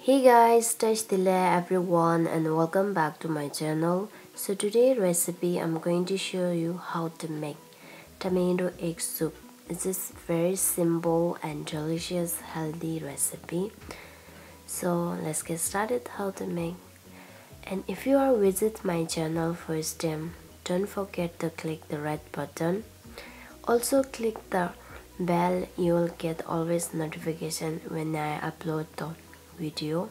Hey guys, everyone and welcome back to my channel. So today recipe I'm going to show you how to make tomato egg soup. It's just very simple and delicious healthy recipe. So let's get started how to make. And if you are visit my channel first time, don't forget to click the red button. Also click the bell, you will get always notification when I upload the video.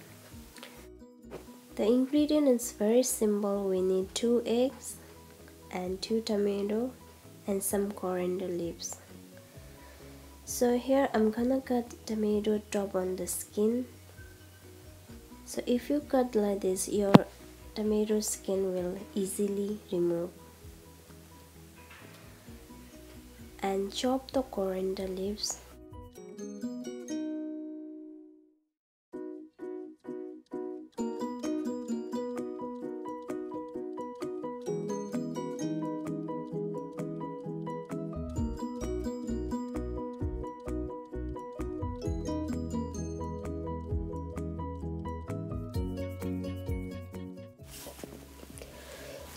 The ingredient is very simple. We need 2 eggs and 2 tomato and some coriander leaves. So here I'm gonna cut tomato top on the skin. So if you cut like this, your tomato skin will easily remove. And chop the coriander leaves.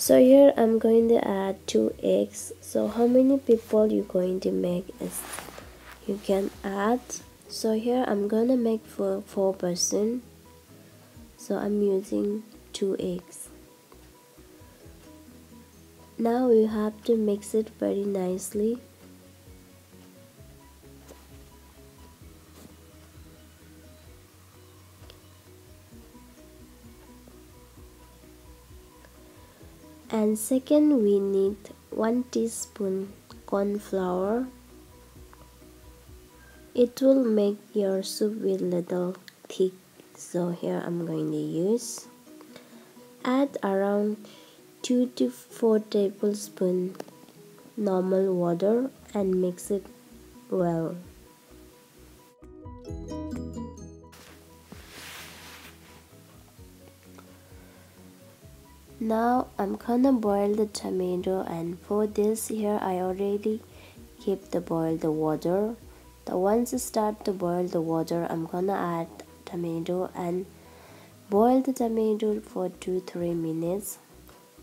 So here I'm going to add 2 eggs. So how many people you going to make is you can add. So here I'm gonna make for 4 person. So I'm using 2 eggs. Now you have to mix it very nicely. And second, we need 1 teaspoon corn flour. It will make your soup with little thick. So here I'm going to use. Add around 2 to 4 tablespoons normal water and mix it well. Now I'm gonna boil the tomato, and for this here I already keep the boil the water. Once you start to boil the water, I'm gonna add tomato and boil the tomato for 2-3 minutes.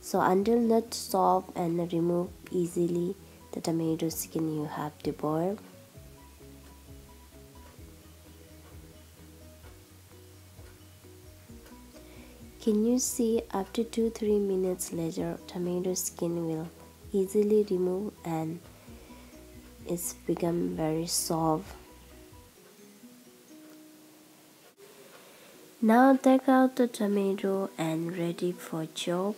So until not soft and remove easily the tomato skin you have to boil. Can you see after 2-3 minutes later tomato skin will easily remove and it's become very soft. Now take out the tomato and ready for chop.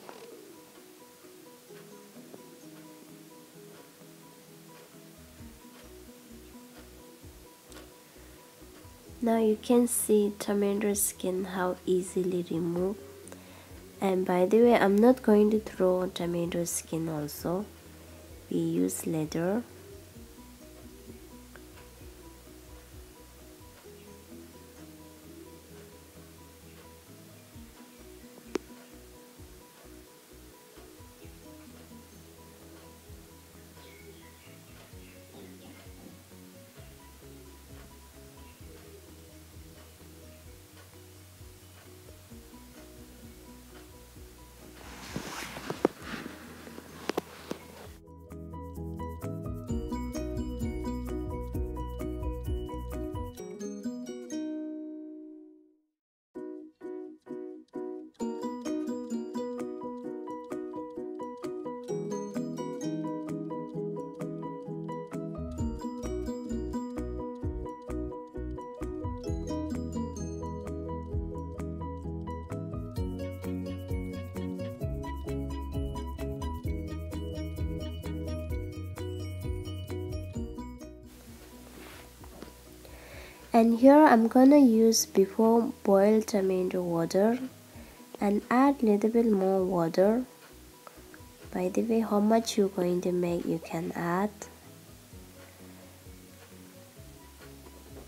Now you can see tomato skin how easily removed. And by the way, I'm not going to throw tomato skin also. We use later. And here I'm gonna use before boiled tomato water and add little bit more water. By the way, how much you're going to make you can add.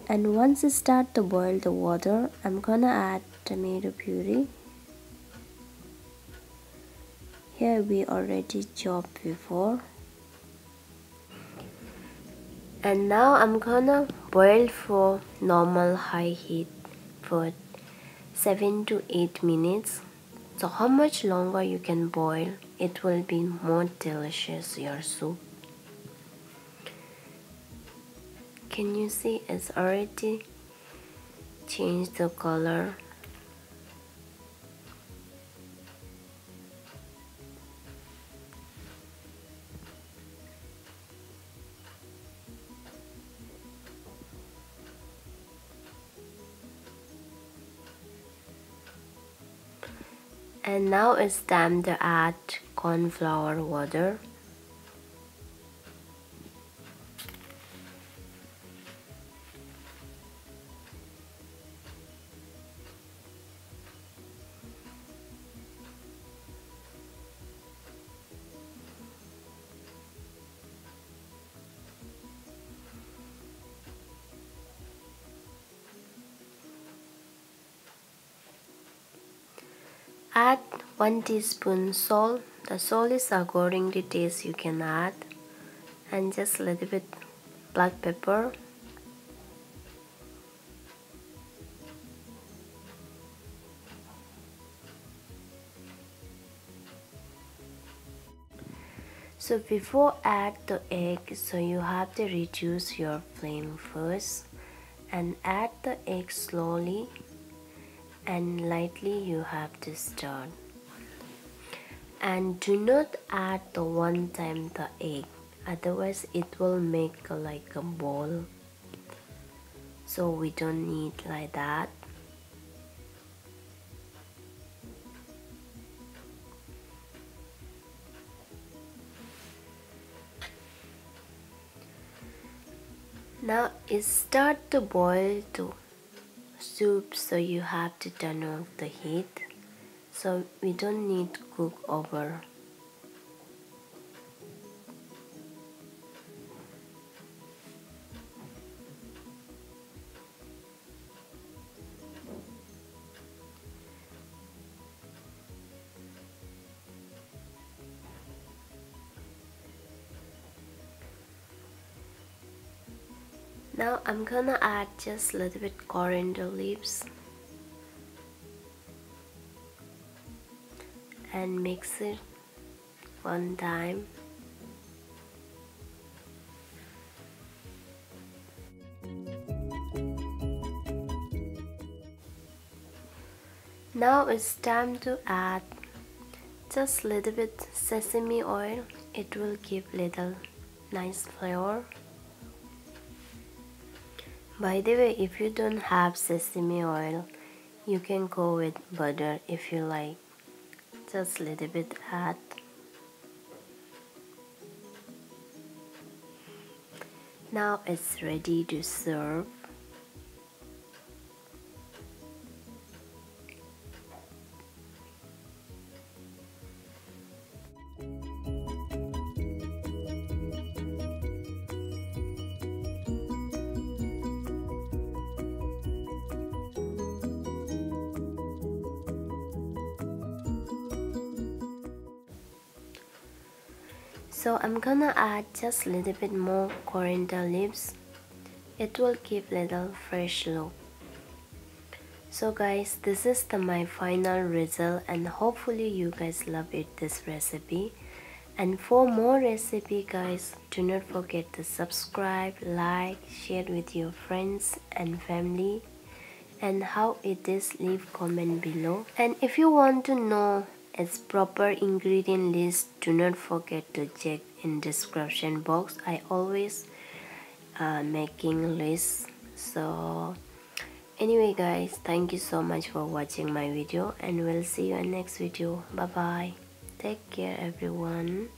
And once you start to boil the water, I'm gonna add tomato puree. Here we already chopped before. And now I'm gonna boil for normal high heat for 7 to 8 minutes. So how much longer you can boil, it will be more delicious your soup. Can you see it's already changed the color? And now it's time to add corn flour water. Add 1 teaspoon salt. The salt is according to taste you can add, and just a little bit black pepper. So before add the egg, so you have to reduce your flame first and add the egg slowly and lightly you have to stir. And do not add the one time the egg, otherwise it will make like a ball. So we don't need like that. Now it start to boil to soup, so you have to turn off the heat. So we don't need to cook over. Now I'm gonna add just a little bit coriander leaves and mix it one time. Now it's time to add just a little bit sesame oil. It will give little nice flavor. By the way, if you don't have sesame oil, you can go with butter if you like. Just a little bit add. Now it's ready to serve. So I'm gonna add just a little bit more coriander leaves. It will give little fresh look. So guys, this is my final result, and hopefully you guys love this recipe. And for more recipe guys, do not forget to subscribe, like, share with your friends and family. And how it is, leave comment below. And if you want to know its proper ingredient list, do not forget to check in description box. I always making lists. So anyway guys, thank you so much for watching my video, and we'll see you in next video. Bye bye. Take care everyone.